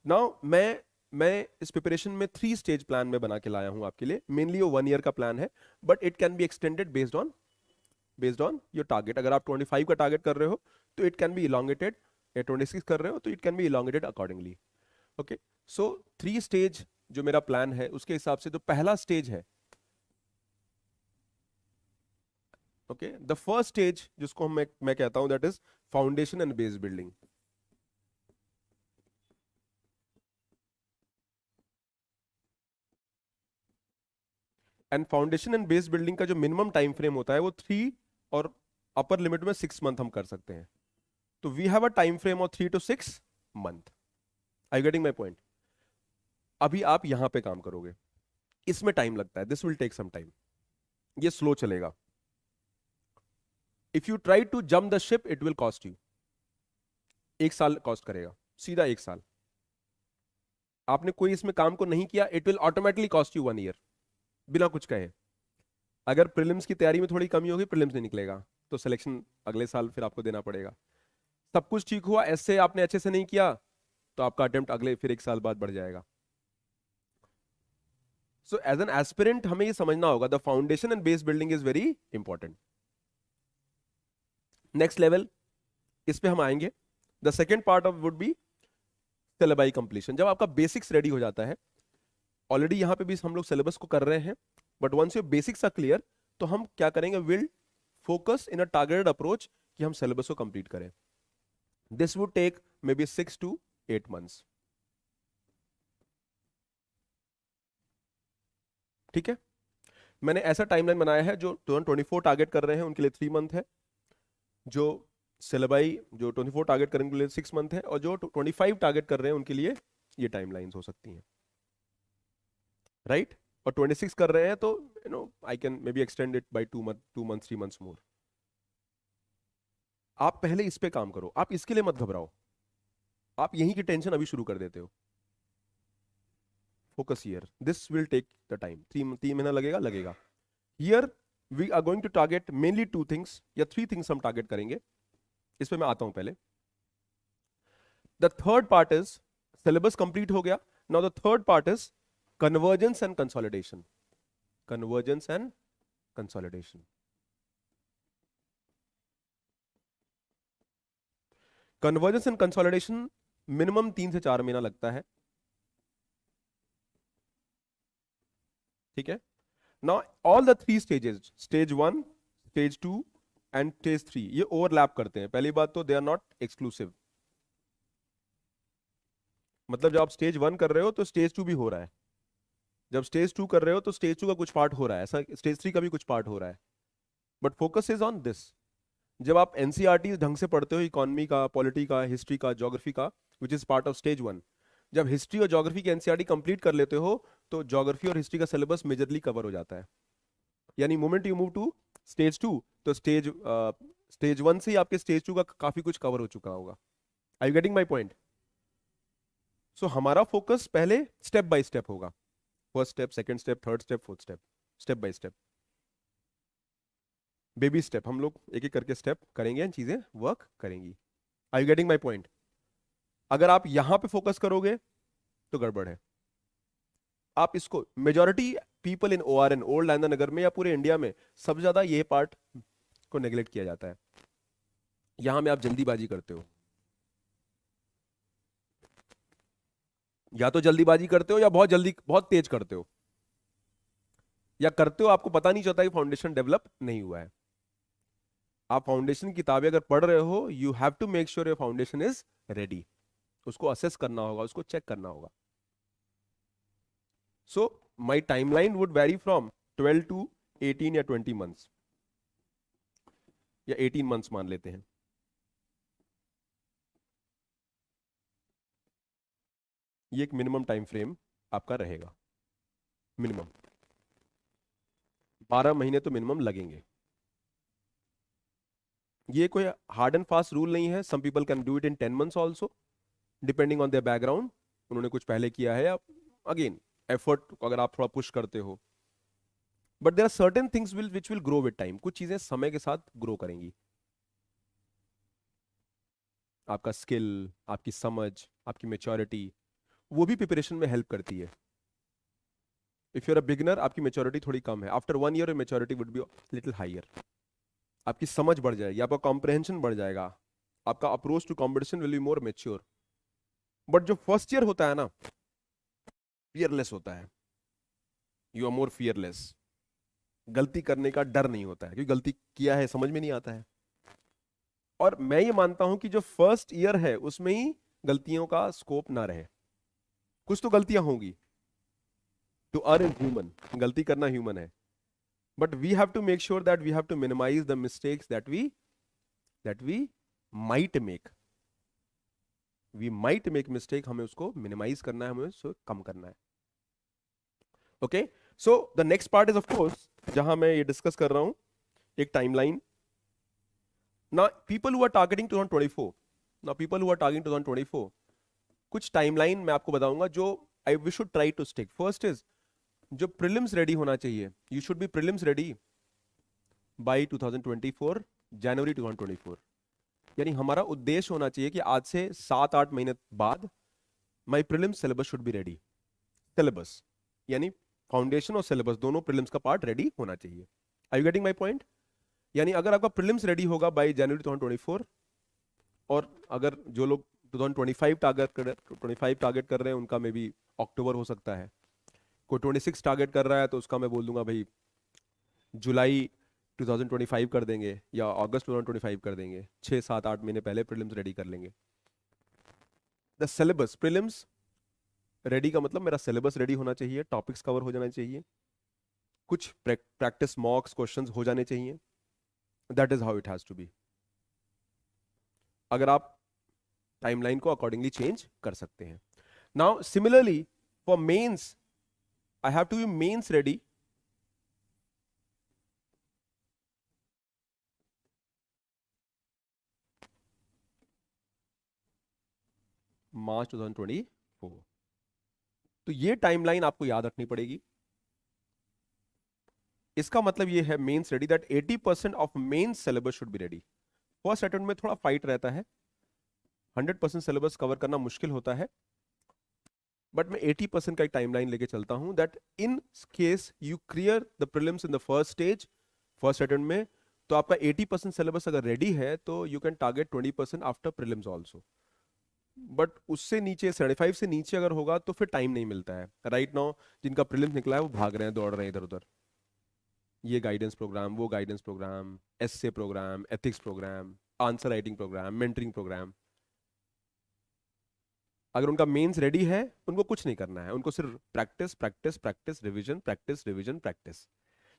Now मैं इस preparation में 3 स्टेज प्लान में बना के लाया हूं आपके लिए। मेनली वो 1 ईयर का प्लान है, but it can be extended based on your target. अगर आप 25 का टारगेट कर रहे हो तो इट कैन बी इलोंगेटेड, या 26 कर रहे हो तो it can be elongated accordingly. Okay, so 3 stage जो मेरा प्लान है उसके हिसाब से, जो पहला स्टेज है, ओके, द फर्स्ट स्टेज जिसको मैं कहता हूं that is foundation and base building. And foundation and base building का जो मिनिमम टाइम फ्रेम होता है वो 3, और अपर लिमिट में 6 मंथ हम कर सकते हैं। तो we have a time frame of 3 to 6 month. I getting my point? अभी आप यहां पे काम करोगे, इसमें टाइम लगता है, this will take some time, ये स्लो चलेगा। If you try to jump the ship it will cost you, 1 साल कॉस्ट करेगा, सीधा 1 साल। आपने कोई इसमें काम को नहीं किया, it will automatically cost you 1 year, बिना कुछ कहे। अगर प्रीलिम्स की तैयारी में थोड़ी कमी होगी, प्रीलिम्स नहीं निकलेगा, तो सिलेक्शन अगले साल फिर आपको देना पड़ेगा। सब कुछ ठीक हुआ, ऐसे आपने अच्छे से नहीं किया, तो आपका अटेम्प्ट अगले फिर 1 साल बाद बढ़ जाएगा। सो एज एन एस्पिरेंट हमें ये समझना होगा, the foundation and base building is very important. Next level, इस पे हम आएंगे। The second part of would be syllabus completion. जब आपका बेसिक्स रेडी हो जाता है, ऑलरेडी यहां पे भी हम लोग सिलेबस को कर रहे हैं, but once your basics are clear, तो हम क्या करेंगे, will focus in a targeted approach कि हम सिलेबस को कंप्लीट करें। This would take maybe 6 to 8 months। ठीक है, मैंने ऐसा टाइमलाइन बनाया है, जो 24 टारगेट कर रहे हैं उनके लिए 3 मंथ है, जो सिलेबाई जो 24 टारगेट करेंगे उनके लिए 6 मंथ है, और जो 25 टारगेट कर रहे हैं उनके लिए ये टाइमलाइंस हो सकती हैं, राइट? और 26 कर रहे हैं तो I can may be extend it by 2 months 3 months मोर। आप पहले इस पे काम करो, आप इसके लिए मत घबराओ, आप यहीं की टेंशन अभी शुरू कर देते हो। Focus here, this will take the time, 3 महीना लगेगा। Here we are going to target mainly 2 things या 3 थिंग्स हम टारगेट करेंगे। इस पे मैं आता हूं पहले। The third part is, syllabus complete हो गया, now the third part is convergence and consolidation. Convergence and consolidation. Convergence and consolidation minimum 3 से 4 महीना लगता है। ठीक है, now all the 3 stages, stage 1, stage 2 and stage 3, ये ओवरलैप करते हैं। पहली बात तो दे आर नॉट एक्सक्लूसिव, मतलब जब आप स्टेज 1 कर रहे हो तो स्टेज 2 भी हो रहा है, जब स्टेज 2 कर रहे हो तो स्टेज 2 का कुछ पार्ट हो रहा है, ऐसा स्टेज 3 का भी कुछ पार्ट हो रहा है, but focus is on this. जब आप एनसीईआरटी ढंग से पढ़ते हो, इकोनॉमी का, पॉलिटी का, हिस्ट्री का, ज्योग्राफी का, which is part of stage 1, जब हिस्ट्री और ज्योग्राफी की एनसीईआरटी कंप्लीट कर लेते हो तो ज्योग्राफी और हिस्ट्री का सिलेबस मेजरली कवर हो जाता है। यानी moment you move to stage 2, तो स्टेज 1 से ही आपके स्टेज 2 का काफी कुछ कवर हो चुका होगा। आई यू गेटिंग माई पॉइंट? सो हमारा फोकस पहले स्टेप बाय स्टेप होगा, first step, second step, third step, fourth step, step by step, baby step, हम लोग एक एक करके स्टेप करेंगे, चीजें वर्क करेंगी। आई यू गेटिंग माई पॉइंट? अगर आप यहां पे फोकस करोगे तो गड़बड़ है। आप इसको, majority people in ORN, old Anand Nagar में या पूरे इंडिया में, सबसे ज्यादा ये पार्ट को नेग्लेक्ट किया जाता है। यहां में आप जल्दीबाजी करते हो, या तो जल्दीबाजी करते हो या बहुत तेज करते हो, या करते हो आपको पता नहीं चलता कि फाउंडेशन डेवलप नहीं हुआ है। आप फाउंडेशन की किताबें अगर पढ़ रहे हो, you have to make sure your foundation is ready. उसको असेस करना होगा, उसको चेक करना होगा। So my timeline would vary from 12 to 18 या 20 मंथ्स, या 18 मंथ्स मान लेते हैं। ये एक मिनिमम टाइम फ्रेम आपका रहेगा, मिनिमम 12 महीने तो मिनिमम लगेंगे। ये कोई हार्ड एंड फास्ट रूल नहीं है, some people can do it in 10 months also, depending on their background, उन्होंने कुछ पहले किया है, या अगेन एफर्ट अगर आप थोड़ा पुश करते हो। But there are certain things which will grow with time, कुछ चीजें समय के साथ ग्रो करेंगी। आपका स्किल, आपकी समझ, आपकी मेच्योरिटी, वो भी प्रिपरेशन में हेल्प करती है। If you are a beginner, आपकी मेच्योरिटी थोड़ी कम है, after 1 year maturity would be little higher, आपकी समझ बढ़ जाएगी, आपका कॉम्प्रहेंशन बढ़ जाएगा, आपका approach to competition will be more mature. But जो फर्स्ट ईयर होता है ना, फियरलेस होता है, यू आर मोर फियरलेस, गलती करने का डर नहीं होता है, क्योंकि गलती किया है समझ में नहीं आता है। और मैं ये मानता हूं कि जो फर्स्ट ईयर है उसमें ही गलतियों का स्कोप ना रहे, कुछ तो गलतियां होंगी, टू अर्न इज ह्यूमन, गलती करना ह्यूमन है, but we have to make sure that we have to minimise the mistakes that we might make, mistake, हमें उसको मिनिमाइज करना है, हमें उसको कम करना है। Okay, so the next part is of course, जहां मैं ये डिस्कस कर रहा हूं एक timeline. Now, people who are targeting 2024, कुछ टाइमलाइन मैं आपको बताऊंगा जो we should try to stick. First is, जो प्रीलिम्स रेडी होना चाहिए, you should be prelims ready by 2024 January 2024। यानी हमारा उद्देश्य होना चाहिए कि आज से 7-8 महीने बाद my prelims syllabus should be ready. Syllabus यानी फाउंडेशन और सिलेबस दोनों प्रीलिम्स का पार्ट रेडी होना चाहिए। Are you getting my point? यानी अगर आपका प्रीलिम्स रेडी होगा बाय जनवरी 2024, और अगर जो लोग 2025 टारगेट कर रहे हैं उनका मे बी अक्टूबर हो सकता है, कोई 26 टारगेट कर रहा है तो उसका मैं बोल दूंगा भाई जुलाई 2025 कर देंगे या अगस्त 2025 कर देंगे, 6-7-8 महीने पहले प्रीलिम्स रेडी कर लेंगे। द सिलेबस, प्रीलिम्स रेडी का मतलब मेरा सिलेबस रेडी होना चाहिए, टॉपिक्स कवर हो जाना चाहिए, कुछ प्रैक्टिस मॉक्स क्वेश्चंस हो जाने चाहिए। That is how it has to be. अगर आप टाइमलाइन को अकॉर्डिंगली चेंज कर सकते हैं। Now similarly for mains, I have to be mains ready March 2024। तो ये टाइमलाइन आपको याद रखनी पड़ेगी। इसका मतलब ये है mains ready, that 80% of mains syllabus should be ready. First attempt में थोड़ा फाइट रहता है, 100% सिलेबस कवर करना मुश्किल होता है, बट मैं 80% का एक टाइमलाइन लेके चलता हूं, that in case you clear the prelims in the first stage, first attempt में, तो आपका 80% सिलेबस अगर रेडी है तो you can target 20% after prelims also. But उससे नीचे 75 से नीचे अगर होगा तो फिर टाइम नहीं मिलता है। राइट नाउ जिनका प्रीलिम्स निकला है वो भाग रहे हैं, दौड़ रहे हैं इधर उधर, ये गाइडेंस प्रोग्राम, वो guidance programme, SA programme, ethics programme, answer writing programme, mentoring programme. अगर उनका मेंस रेडी है उनको कुछ नहीं करना है, उनको सिर्फ practice practice practice revision practice revision practice.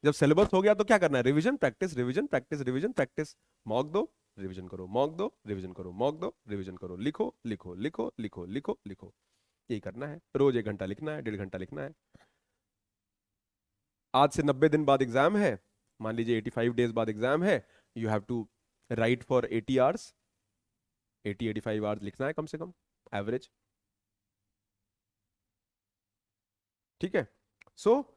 जब सिलेबस हो गया तो क्या करना है? Revision practice revision practice revision practice, mock दो रिवीजन करो, मॉक दो रिवीजन करो, मॉक दो रिवीजन करो, लिखो लिखो लिखो लिखो लिखो लिखो, यही करना है। रोज 1 घंटा लिखना है, 1.5 घंटा लिखना है। आज से 90 दिन बाद एग्जाम है, मान लीजिए 85 डेज बाद एग्जाम है, you have to write for 80 hours, 80-85 hours लिखना है कम से कम एवरेज। ठीक है, so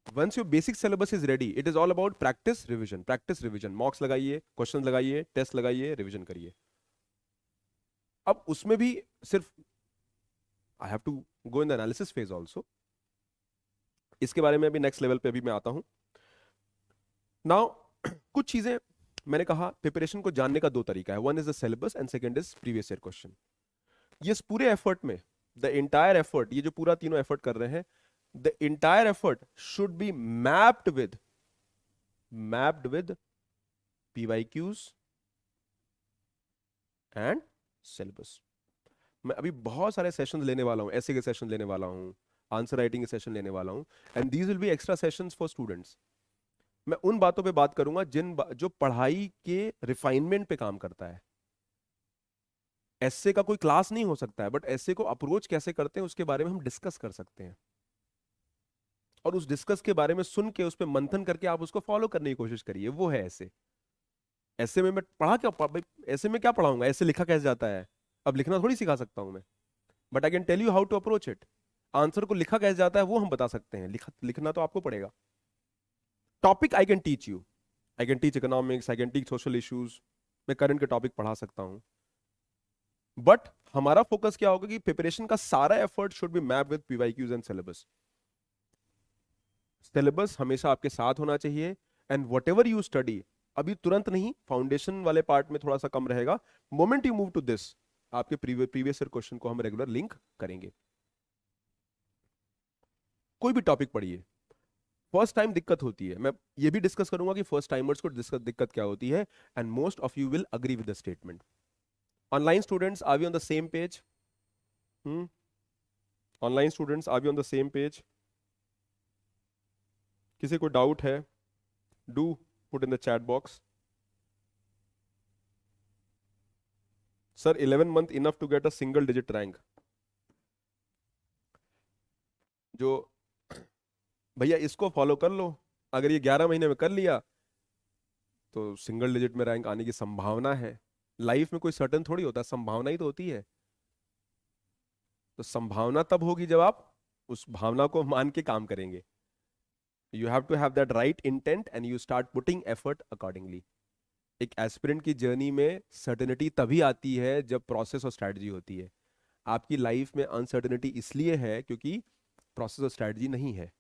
once your basic syllabus is ready, it is all about practice revision, mocks लगाइए, क्वेश्चन लगाइए, टेस्ट लगाइए, रिवीजन करिए। अब उसमें भी सिर्फ I have to go in the analysis phase also, इसके बारे में अभी नेक्स्ट लेवल पे अभी मैं आता हूं। नाउ कुछ चीजें मैंने कहा, प्रिपरेशन को जानने का 2 तरीका है, one is the syllabus and second is previous year question. ये पूरे एफर्ट में, द इंटायर एफर्ट, ये जो पूरा तीनों एफर्ट कर रहे हैं, the entire effort should be mapped with PYQs and syllabus। मैं अभी बहुत सारे सेशंस लेने वाला हूं, ऐसे के सेशन लेने वाला हूं, आंसर राइटिंग के सेशन लेने वाला हूं, and these will be extra sessions for students. मैं उन बातों पे बात करूंगा जो पढ़ाई के रिफाइनमेंट पे काम करता है। ऐसे का कोई क्लास नहीं हो सकता है, बट ऐसे को अप्रोच कैसे करते हैं उसके बारे में हम डिस्कस कर सकते हैं, और उस डिस्कस के बारे में सुन के उस पर मंथन करके आप उसको फॉलो करने की कोशिश करिए। वो है ऐसे। ऐसे में मैं पढ़ा क्या भाई, ऐसे में क्या पढ़ाऊंगा, ऐसे लिखा कैसे जाता है, अब लिखना थोड़ी सिखा सकता हूं मैं, but I can tell you how to approach it. Answer को लिखा कैसे जाता है वो हम बता सकते हैं, लिखना तो आपको पड़ेगा। Topic I can teach you, I can teach economics, I can teach social issues, मैं करंट के टॉपिक पढ़ा सकता हूं, बट हमारा फोकस क्या होगा कि प्रिपरेशन का सारा effort should be map with PYQs and syllabus. Syllabus हमेशा आपके साथ होना चाहिए, and what ever you study, अभी तुरंत नहीं, फाउंडेशन वाले पार्ट में थोड़ा सा कम रहेगा, moment you move to this, आपके प्रीवियस ईयर क्वेश्चन को हम रेगुलर लिंक करेंगे। कोई भी टॉपिक पढ़िए, फर्स्ट टाइम दिक्कत होती है, मैं ये भी डिस्कस करूंगा कि फर्स्ट टाइमर्स को दिक्कत क्या होती है, and most of you will agree with the statement. Online students, are we on the same page? Online students, are we on the same page? किसी को डाउट है, do put in the chat box. Sir 11 month enough to get a single digit rank? जो भैया इसको follow कर लो, अगर ये 11 महीने में कर लिया तो सिंगल डिजिट में रैंक आने की संभावना है। लाइफ में कोई सर्टेन थोड़ी होता है, संभावना ही तो होती है। तो संभावना तब होगी जब आप उस भावना को मान के काम करेंगे। You have to have that right intent and you start putting effort accordingly. एक एस्पिरेंट की जर्नी में सर्टेनिटी तभी आती है जब प्रोसेस और स्ट्रैटेजी होती है। आपकी लाइफ में अनसर्टेनिटी इसलिए है क्योंकि प्रोसेस और स्ट्रैटेजी नहीं है।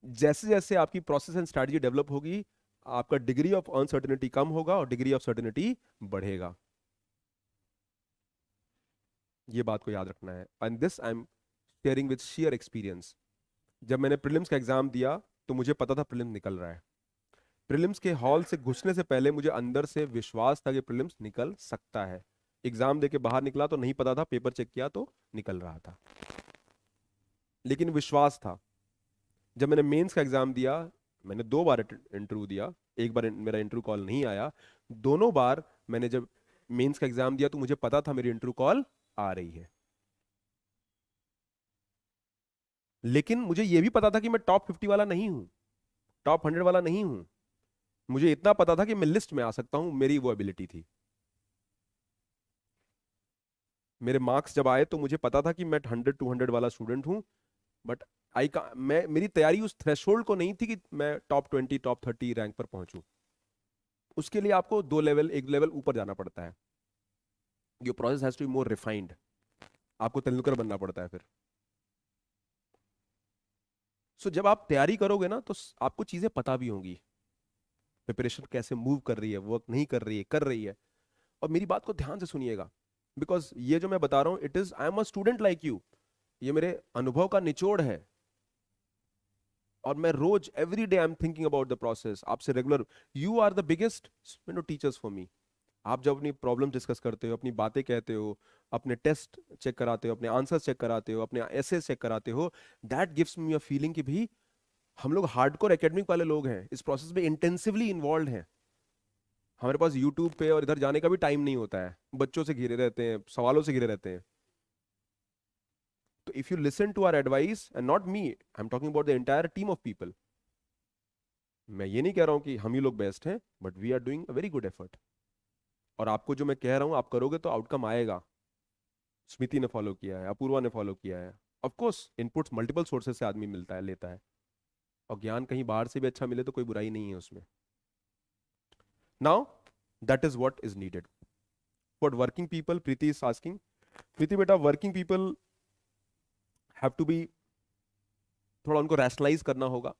जैसे जैसे आपकी प्रोसेस एंड स्ट्रैटेजी डेवलप होगी, आपका डिग्री ऑफ अनसर्टेनिटी कम होगा और डिग्री ऑफ सर्टेनिटी बढ़ेगा। ये बात को याद रखना है, and this I am sharing with share experience. जब मैंने प्रीलिम्स का एग्जाम दिया तो मुझे पता था प्रीलिम्स निकल रहा है। प्रीलिम्स के हॉल से घुसने से पहले मुझे अंदर से विश्वास था कि प्रीलिम्स निकल सकता है। एग्जाम देके बाहर निकला तो नहीं पता था, पेपर चेक किया तो निकल रहा था, लेकिन विश्वास था। जब मैंने मेंस का एग्जाम दिया, मैंने 2 बार इंटरव्यू दिया, एक बार मेरा इंटरव्यू कॉल नहीं आया। दोनों बार मैंने जब मेंस का एग्जाम दिया तो मुझे पता था मेरी इंटरव्यू कॉल आ रही है। लेकिन मुझे यह भी पता था कि मैं टॉप 50 वाला नहीं हूं, टॉप 100 वाला नहीं हूं। मुझे इतना पता था कि मैं लिस्ट में आ सकता हूं, मेरी वो एबिलिटी थी। मेरे मार्क्स जब आए तो मुझे पता था कि मैं 100-200 वाला स्टूडेंट हूं, बट मैं मेरी तैयारी उस थ्रेशोल्ड को नहीं थी कि मैं टॉप 20 टॉप 30 रैंक पर पहुंचूं। उसके लिए आपको 2 लेवल, एक लेवल ऊपर जाना पड़ता है। Your process has to be more refined. आपको तेंदुलकर बनना पड़ता है फिर। सो जब आप तैयारी करोगे ना तो आपको चीजें पता भी होंगी, प्रिपरेशन कैसे मूव कर रही है, वर्क नहीं कर रही है, कर रही है। और मेरी बात को ध्यान से सुनिएगा, बिकॉज ये जो मैं बता रहा हूं, it is I am a student like you. ये मेरे अनुभव का निचोड़ है, और मैं रोज every day I am thinking about the process. आपसे regular, you are the biggest teachers for me. आप जब अपनी प्रॉब्लम डिस्कस करते हो, अपनी बातें कहते हो, अपने टेस्ट चेक कराते हो, अपने आंसर चेक कराते हो, अपने एसे चेक कराते हो, that gives me a feeling कि भाई हम लोग हार्डकोर एकेडमिक वाले लोग हैं, इस प्रोसेस में इंटेंसिवली इन्वॉल्व हैं। हमारे पास यूट्यूब पे और इधर जाने का भी टाइम नहीं होता है, बच्चों से घिरे रहते हैं, सवालों से घिरे रहते हैं। तो if you listen to our advice, and not me, I am talking about the entire team of people. मैं ये नहीं कह रहा हूं कि हम ही लोग बेस्ट हैं, but we are doing a very good effort. और आपको जो मैं कह रहा हूं आप करोगे तो आउटकम आएगा। स्मिति ने फॉलो किया है, अपूर्वा ने फॉलो किया है। Of course inputs multiple sources से आदमी मिलता है, लेता है, और ज्ञान कहीं बाहर से भी अच्छा मिले तो कोई बुराई नहीं है उसमें। Now that is what is needed for working people. Preeti is asking, Preeti बेटा, working people have to be, थोड़ा उनको रैशनलाइज करना होगा।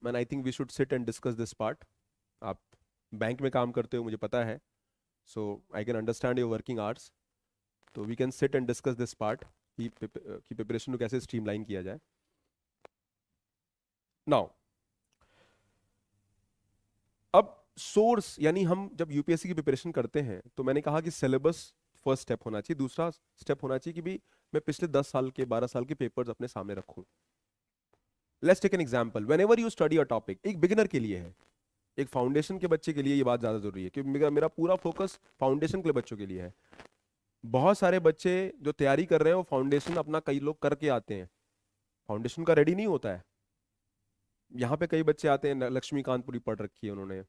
Man I think we should sit and discuss this part. आप बैंक में काम करते हो मुझे पता है, so I can understand your working hours. तो we can sit and discuss this part कि प्रिपरेशन को कैसे स्ट्रीमलाइन किया जाए। नाउ अब सोर्स, यानी हम जब यूपीएससी की प्रिपरेशन करते हैं तो मैंने कहा कि सिलेबस फर्स्ट स्टेप होना चाहिए। दूसरा स्टेप होना चाहिए कि भी मैं पिछले 10 साल के 12 साल के पेपर्स अपने सामने रखूं। Let's take an example, whenever you study a topic, एक बिगिनर के लिए है, एक फाउंडेशन के बच्चे के लिए ये बात ज्यादा जरूरी है, क्योंकि मेरा पूरा फोकस फाउंडेशन के बच्चों के लिए है। बहुत सारे बच्चे जो तैयारी कर रहे हैं वो फाउंडेशन अपना कई लोग करके आते हैं, फाउंडेशन का रेडी नहीं होता है। यहाँ पे कई बच्चे आते हैं, लक्ष्मीकांत पूरी पढ़ रखी है उन्होंने,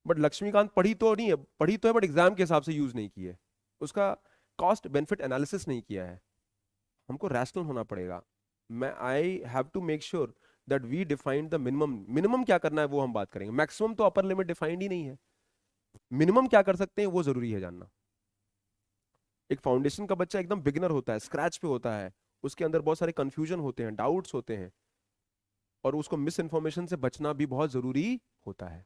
बट लक्ष्मीकांत पढ़ी तो नहीं है, पढ़ी तो है बट एग्जाम के हिसाब से यूज नहीं की है, उसका कॉस्ट बेनिफिट एनालिसिस नहीं किया है। हमको रैशनल होना पड़ेगा। मैं I have to make sure that we defined the minimum. Minimum क्या करना है वो हम बात करेंगे, मैक्सिमम तो अपर लिमिट डिफाइंड ही नहीं है। मिनिमम क्या कर सकते हैं वो जरूरी है जानना। एक फाउंडेशन का बच्चा एकदम बिगिनर होता है, स्क्रैच पे होता है, उसके अंदर बहुत सारे कंफ्यूजन होते हैं, डाउट्स होते हैं, और उसको मिस इन्फॉर्मेशन से बचना भी बहुत जरूरी होता है।